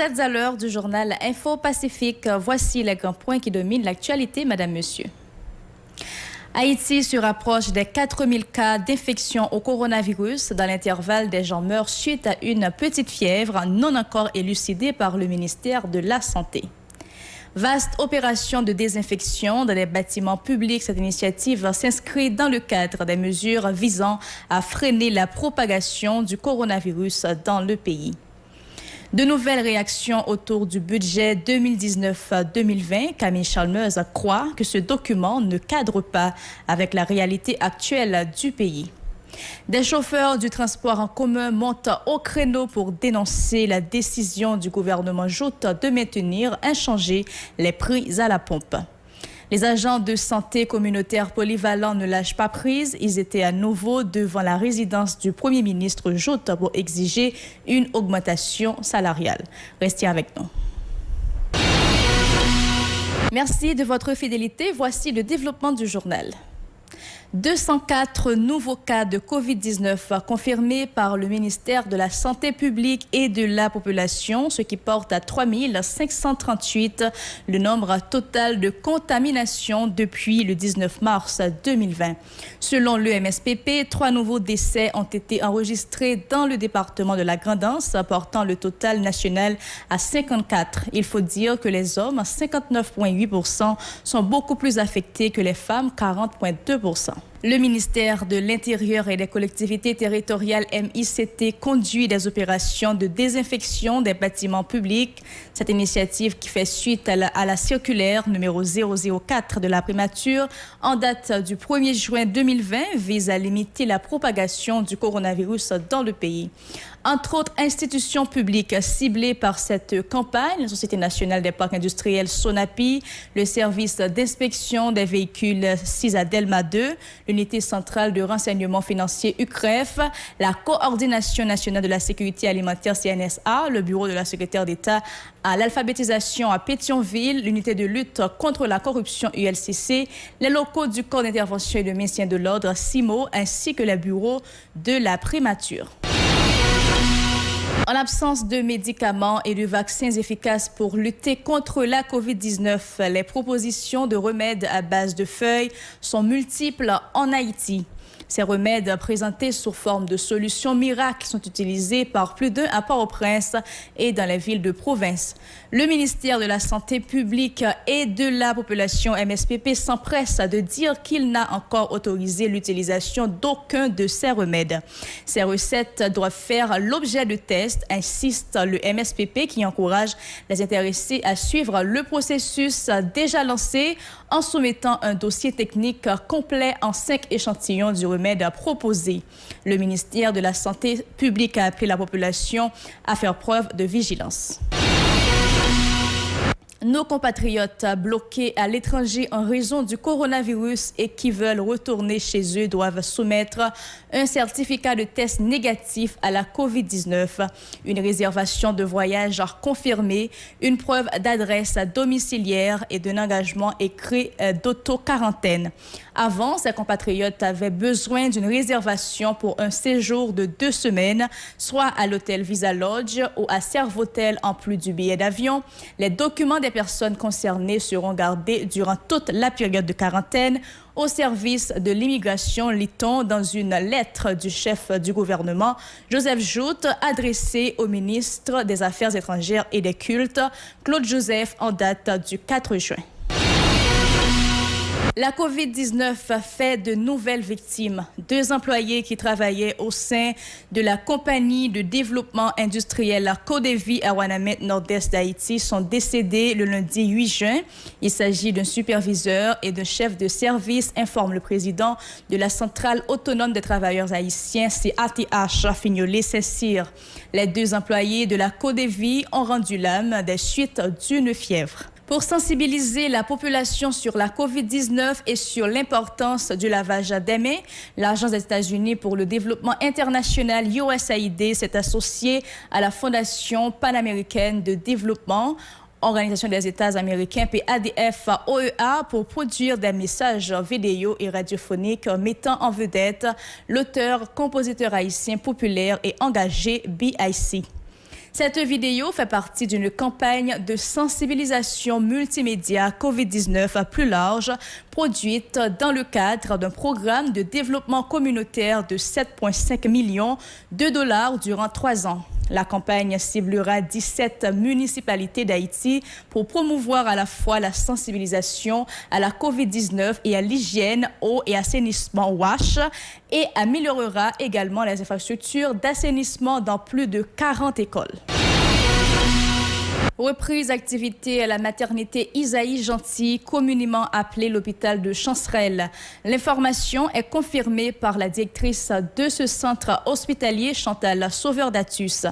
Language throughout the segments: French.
êtes à l'heure du journal Info Pacifique. Voici les grands points qui dominent l'actualité, Madame, Monsieur. Haïti se rapproche des 4000 cas d'infection au coronavirus. Dans l'intervalle, des gens meurent suite à une petite fièvre non encore élucidée par le ministère de la Santé. Vaste opération de désinfection dans les bâtiments publics. Cette initiative s'inscrit dans le cadre des mesures visant à freiner la propagation du coronavirus dans le pays. De nouvelles réactions autour du budget 2019-2020. Camille Chalmers croit que ce document ne cadre pas avec la réalité actuelle du pays. Des chauffeurs du transport en commun montent au créneau pour dénoncer la décision du gouvernement Joute de maintenir inchangés les prix à la pompe. Les agents de santé communautaire polyvalents ne lâchent pas prise. Ils étaient à nouveau devant la résidence du Premier ministre Joute pour exiger une augmentation salariale. Restez avec nous. Merci de votre fidélité. Voici le développement du journal. 204 nouveaux cas de COVID-19 confirmés par le ministère de la Santé publique et de la population, ce qui porte à 3538 le nombre total de contaminations depuis le 19 mars 2020. Selon l'EMSPP, 3 nouveaux décès ont été enregistrés dans le département de la Grand'Anse, portant le total national à 54. Il faut dire que les hommes, 59,8%, sont beaucoup plus affectés que les femmes, 40,2%. Le ministère de l'Intérieur et des collectivités territoriales MICT conduit des opérations de désinfection des bâtiments publics. Cette initiative qui fait suite à la circulaire numéro 004 de la primature en date du 1er juin 2020 vise à limiter la propagation du coronavirus dans le pays. Entre autres institutions publiques ciblées par cette campagne, la Société nationale des parcs industriels SONAPI, le service d'inspection des véhicules CISA-DELMA 2, l'unité centrale de renseignement financier UCREF, la coordination nationale de la sécurité alimentaire CNSA, le bureau de la secrétaire d'État à l'alphabétisation à Pétionville, l'unité de lutte contre la corruption ULCC, les locaux du corps d'intervention et de maintien de l'ordre CIMO, ainsi que les bureaux de la primature. En l'absence de médicaments et de vaccins efficaces pour lutter contre la COVID-19, les propositions de remèdes à base de feuilles sont multiples en Haïti. Ces remèdes présentés sous forme de solutions miracles sont utilisés par plus d'un à Port-au-Prince et dans les villes de province. Le ministère de la Santé publique et de la population MSPP s'empresse de dire qu'il n'a encore autorisé l'utilisation d'aucun de ces remèdes. Ces recettes doivent faire l'objet de tests, insiste le MSPP qui encourage les intéressés à suivre le processus déjà lancé en soumettant un dossier technique complet en 5 échantillons du remède proposé. Le ministère de la Santé publique a appelé la population à faire preuve de vigilance. Nos compatriotes bloqués à l'étranger en raison du coronavirus et qui veulent retourner chez eux doivent soumettre un certificat de test négatif à la COVID-19, une réservation de voyage confirmée, une preuve d'adresse domiciliaire et d'un engagement écrit d'auto-quarantaine. Avant, ces compatriotes avaient besoin d'une réservation pour un séjour de 2 semaines, soit à l'hôtel Visa Lodge ou à Servotel en plus du billet d'avion. Les documents des personnes concernées seront gardés durant toute la période de quarantaine au service de l'immigration, lit-on dans une lettre du chef du gouvernement, Joseph Joute, adressée au ministre des Affaires étrangères et des Cultes, Claude Joseph, en date du 4 juin. La COVID-19 fait de nouvelles victimes. 2 employés qui travaillaient au sein de la compagnie de développement industriel Codevi à Ouanaminthe, nord-est d'Haïti, sont décédés le lundi 8 juin. Il s'agit d'un superviseur et d'un chef de service, informe le président de la Centrale autonome des travailleurs haïtiens, CATH, Fignolet Saint-Cyr. Les 2 employés de la Codevi ont rendu l'âme des suites d'une fièvre. Pour sensibiliser la population sur la COVID-19 et sur l'importance du lavage des mains, l'Agence des États-Unis pour le développement international USAID s'est associée à la Fondation panaméricaine de développement, Organisation des États américains, PADF-OEA, pour produire des messages vidéo et radiophoniques mettant en vedette l'auteur-compositeur haïtien populaire et engagé BIC. Cette vidéo fait partie d'une campagne de sensibilisation multimédia COVID-19 plus large, produite dans le cadre d'un programme de développement communautaire de 7,5 millions de dollars durant 3 ans. La campagne ciblera 17 municipalités d'Haïti pour promouvoir à la fois la sensibilisation à la COVID-19 et à l'hygiène, eau et assainissement WASH et améliorera également les infrastructures d'assainissement dans plus de 40 écoles. Reprise d'activité à la maternité Isaïe Gentil, communément appelée l'hôpital de Chancerelle. L'information est confirmée par la directrice de ce centre hospitalier, Chantal Sauveur-Datus.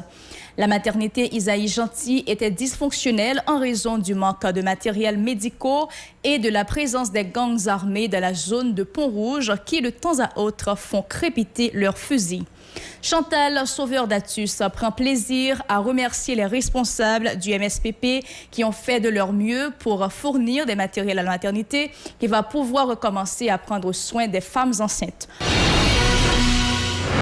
La maternité Isaïe Gentil était dysfonctionnelle en raison du manque de matériel médical et de la présence des gangs armés dans la zone de Pont-Rouge qui, de temps à autre, font crépiter leurs fusils. Chantal Sauveur-Datus prend plaisir à remercier les responsables du MSPP qui ont fait de leur mieux pour fournir des matériels à la maternité qui va pouvoir recommencer à prendre soin des femmes enceintes.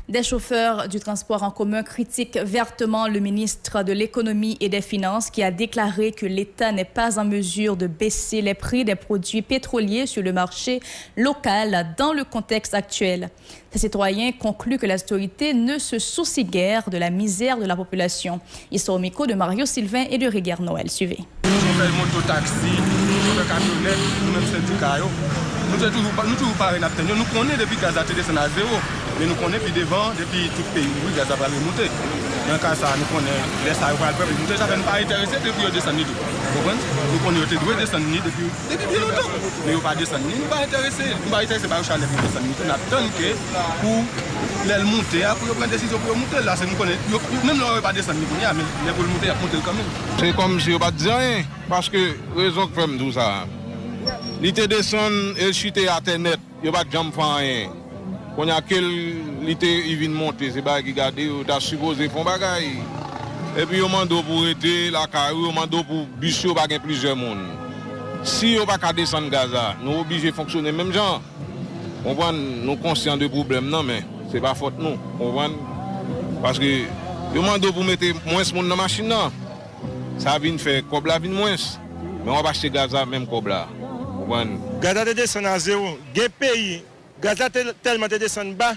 Des chauffeurs du transport en commun critiquent vertement le ministre de l'Économie et des Finances qui a déclaré que l'État n'est pas en mesure de baisser les prix des produits pétroliers sur le marché local dans le contexte actuel. Ces citoyens concluent que l'autorité ne se soucie guère de la misère de la population. Ils sont au micro de Mario Sylvain et de Rigueur Noël. Suivez. Nous toujours pas nous connaissons depuis Gaza descend à zéro, mais nous connaissons depuis devant, depuis tout pays où Gaza va remonter. Dans le cas ça, nous connaissons les salles va le monter, ça ne pas intéressé depuis descendre. Vous comprenez? Nous connaissons doit descendre depuis bien longtemps. Mais nous pas descendre, nous pas intéressé, nous pas intéressé par chalet pour descendre. Nous attendons que pour les monter, pour prendre décision pour monter là, c'est nous connaissons même nous pas descendre mais pour monter quand même. C'est comme si on pas dire rien parce que raison que fait tout ça. L'ité descend et chute à terre net, il n'y a pas de jambes faire rien. Quand il y a il vient monter, c'est pas qui garde, il a supposé faire bagaille. Et puis on demande pour aider la carrière, on demande pour bus, pas plusieurs monde. Si on pas qu'à descendre Gaza, nous obligés de fonctionner même genre. On voit nous conscients de problème non mais c'est pas faute nous. On voit parce que on demande pour mettre moins de monde dans la machine non. Ça vient faire comme la vient moins. Mais on va acheter Gaza même comme là. Gaza descend à zéro. Des pays, Gaza tellement descend bas.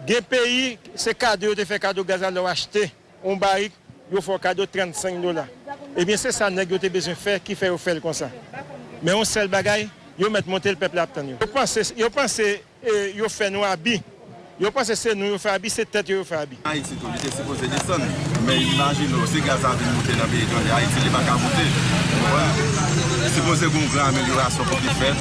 Des pays, c'est cadeau, de faire cadeau Gaza leur acheter. On barrique, il faut cadeau $35. Eh bien, c'est ça que vous avez besoin de faire, qui fait faire comme ça. Mais on seul bagaille, ils mettent monter le peuple à tenir. Ils pensent qu'ils fait nous habits. Ils pensent que c'est nous qui fait habits, c'est tête qui fait habits. Haïti, tout était supposé descendre. Mais imagine, si Gaza vient monter dans le pays, Haïti n'est pas qu'à monter.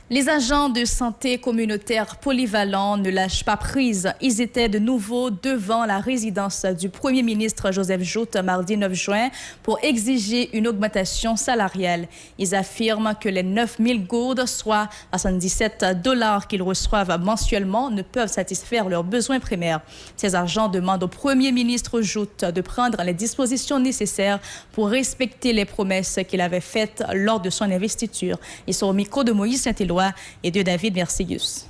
Les agents de santé communautaire polyvalents ne lâchent pas prise. Ils étaient de nouveau devant la résidence du Premier ministre Joseph Jout mardi 9 juin pour exiger une augmentation salariale. Ils affirment que les 9 000 gourdes, soit $77 qu'ils reçoivent mensuellement, ne peuvent satisfaire leurs besoins primaires. Ces agents demandent au Premier ministre Jout de prendre les dispositions nécessaires pour respecter les promesses qu'il avait faites lors de son investiture. Ils sont au micro de Moïse Saint-Éloi et de David Mercius.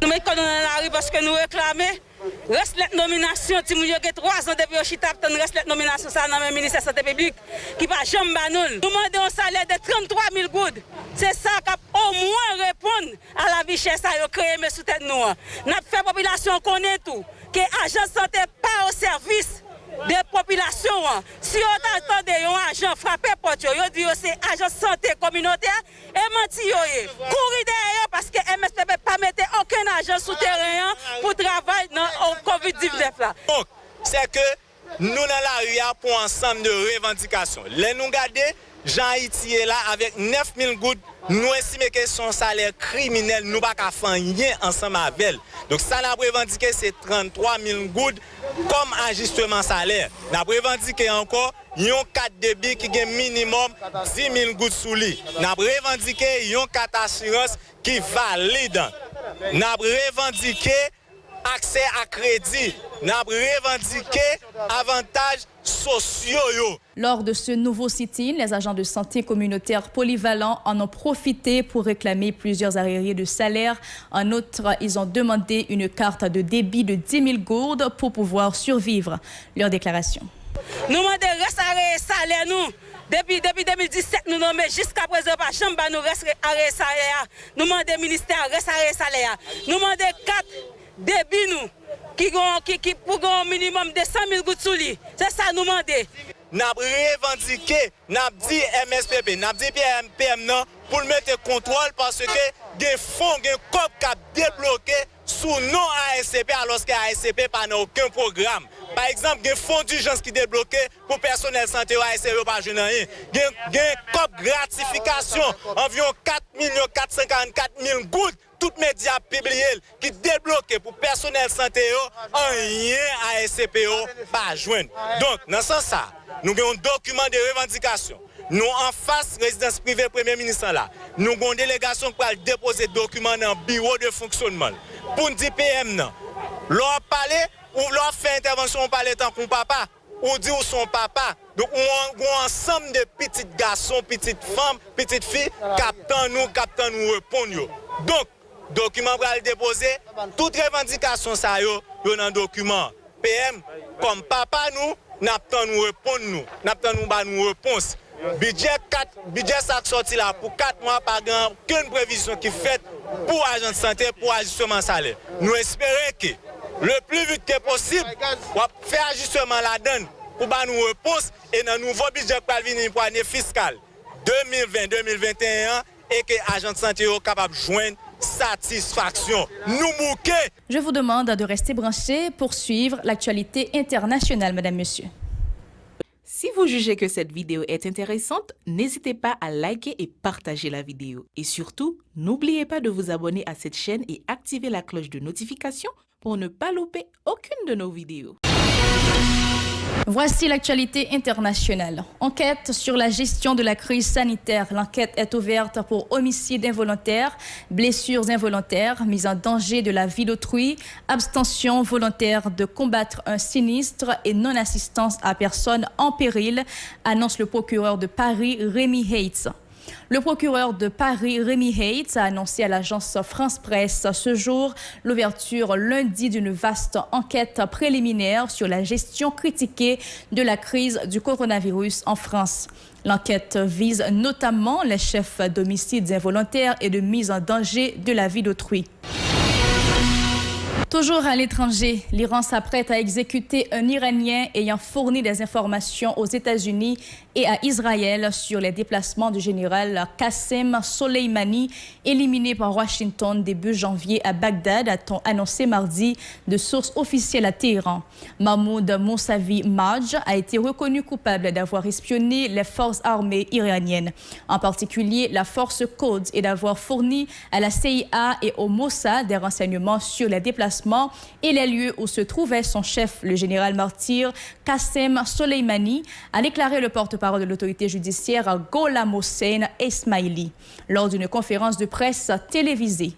Nous mettons dans la rue parce que nous réclamons reste la nomination. Si nous avons 3 ans depuis le Chita, reste la nomination ça dans le ministère de la Santé publique qui va jamais banul. Nous demandons un salaire de 33 000 goudes. C'est ça qui au moins répondre à la vie chère ça créé mais sous tête nous. Nous fait la population connaît tout que l'agent de santé pas au service des populations. Si on attendait un agent frappé pour eux, on dit que c'est agent santé communautaire et menti. Courir derrière parce que MSPP ne pas mettre aucun agent souterrain pour travailler dans le COVID-19. Donc, c'est que nous dans la rue pour un ensemble de revendications. Les nous garder, Jean-Haïti est là avec 9 000 gouttes. Nous estimons que son salaire criminel, nous ne pouvons pas faire rien ensemble avec elle. Donc, ça, nous avons revendiqué, c'est 33 000 gouttes comme ajustement salaire. Nous avons revendiqué encore un 4 débit qui a minimum 10 000 gouttes sous lui. Nous avons revendiqué un 4 assurance qui valide. Nous avons revendiqué accès à crédit. Nous avons revendiqué avantages sociaux. Lors de ce nouveau sit-in, les agents de santé communautaire polyvalents en ont profité pour réclamer plusieurs arriérés de salaire. En outre, ils ont demandé une carte de débit de 10 000 gourdes pour pouvoir survivre. Leur déclaration. Nous demandons reste arrêt salaire nous. Depuis 2017, nous nommons jusqu'à présent pas chambre nous reste arrêt salaire. Nous demandons ministère reste arrêt salaire. Nous demandons 4 débits nous qui pour un minimum de 100 000 gouttes sous lui. C'est ça nous demandons. Nous avons revendiqué, nous avons dit MSPP, nous avons dit PM non pour mettre contrôle parce que des fonds, des COP qui ont débloqué sous non ASCP alors que ASCP n'a aucun programme. Par exemple, des fonds d'urgence qui débloqués pour personnel santé ou ASCP pas jeune rien. Des COP gratification environ 4 444 000 gouttes. Tout média publié qui débloqué pour personnel santé en rien ASCPO pas joindre. Donc dans ce sens nous avons un document de revendication. Nous en face résidence privée premier ministre là. Nous avons une délégation pour déposer document dans le bureau de fonctionnement. Pour dire PM non. Leur parler ou leur faire intervention on parler tant qu'on papa ou dit ou son papa. Donc on a un ensemble de petits garçons, petites femmes, petites filles captant nous répondre. Donc document pour le déposer, toute revendication ça yo dans le document. PM comme papa nous n'attend nous répondre nous réponse. Budget ça sorti là pour 4 mois pas aucune prévision qui fait pour agent de santé pour ajustement salaire. Nous espérons que le plus vite que possible on va faire ajustement la donne pour nous réponse et dans nouveau budget pour venir pour l'année fiscale 2020-2021 et que agent de santé est capable de joindre satisfaction. Nous bouquet. Je vous demande de rester branchés pour suivre l'actualité internationale, mesdames, messieurs. Si vous jugez que cette vidéo est intéressante, n'hésitez pas à liker et partager la vidéo. Et surtout, n'oubliez pas de vous abonner à cette chaîne et activer la cloche de notification pour ne pas louper aucune de nos vidéos. Voici l'actualité internationale. Enquête sur la gestion de la crise sanitaire. L'enquête est ouverte pour homicide involontaire, blessures involontaires, mise en danger de la vie d'autrui, abstention volontaire de combattre un sinistre et non-assistance à personne en péril, annonce le procureur de Paris, Rémi Heitz. Le procureur de Paris, Rémi Heitz, a annoncé à l'agence France Presse ce jour l'ouverture lundi d'une vaste enquête préliminaire sur la gestion critiquée de la crise du coronavirus en France. L'enquête vise notamment les chefs d'homicides involontaires et de mise en danger de la vie d'autrui. Toujours à l'étranger, l'Iran s'apprête à exécuter un Iranien ayant fourni des informations aux États-Unis et à Israël sur les déplacements du général Qassem Soleimani, éliminé par Washington début janvier à Bagdad, a-t-on annoncé mardi de sources officielles à Téhéran. Mahmoud Mousavi Madj a été reconnu coupable d'avoir espionné les forces armées iraniennes, en particulier la force Quds, et d'avoir fourni à la CIA et au Mossad des renseignements sur les déplacements et les lieux où se trouvait son chef, le général martyr Qassem Soleimani, a déclaré le porte-parole de l'autorité judiciaire Gholam Hossein Esmaili lors d'une conférence de presse télévisée.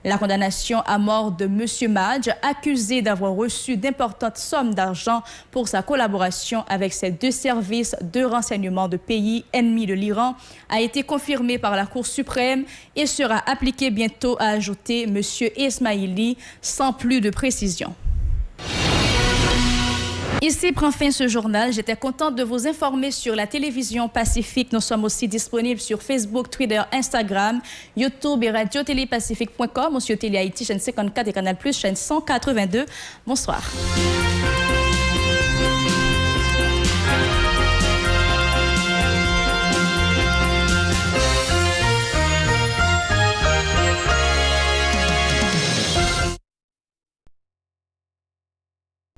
La condamnation à mort de M. Madj, accusé d'avoir reçu d'importantes sommes d'argent pour sa collaboration avec ces deux services de renseignement de pays ennemis de l'Iran, a été confirmée par la Cour suprême et sera appliquée bientôt, a ajouté M. Esmaili, sans plus de précision. Ici prend fin ce journal. J'étais contente de vous informer sur la télévision Pacifique. Nous sommes aussi disponibles sur Facebook, Twitter, Instagram, YouTube et radiotélépacifique.com, ou sur Télé Haïti, chaîne 54 et Canal+, chaîne 182. Bonsoir.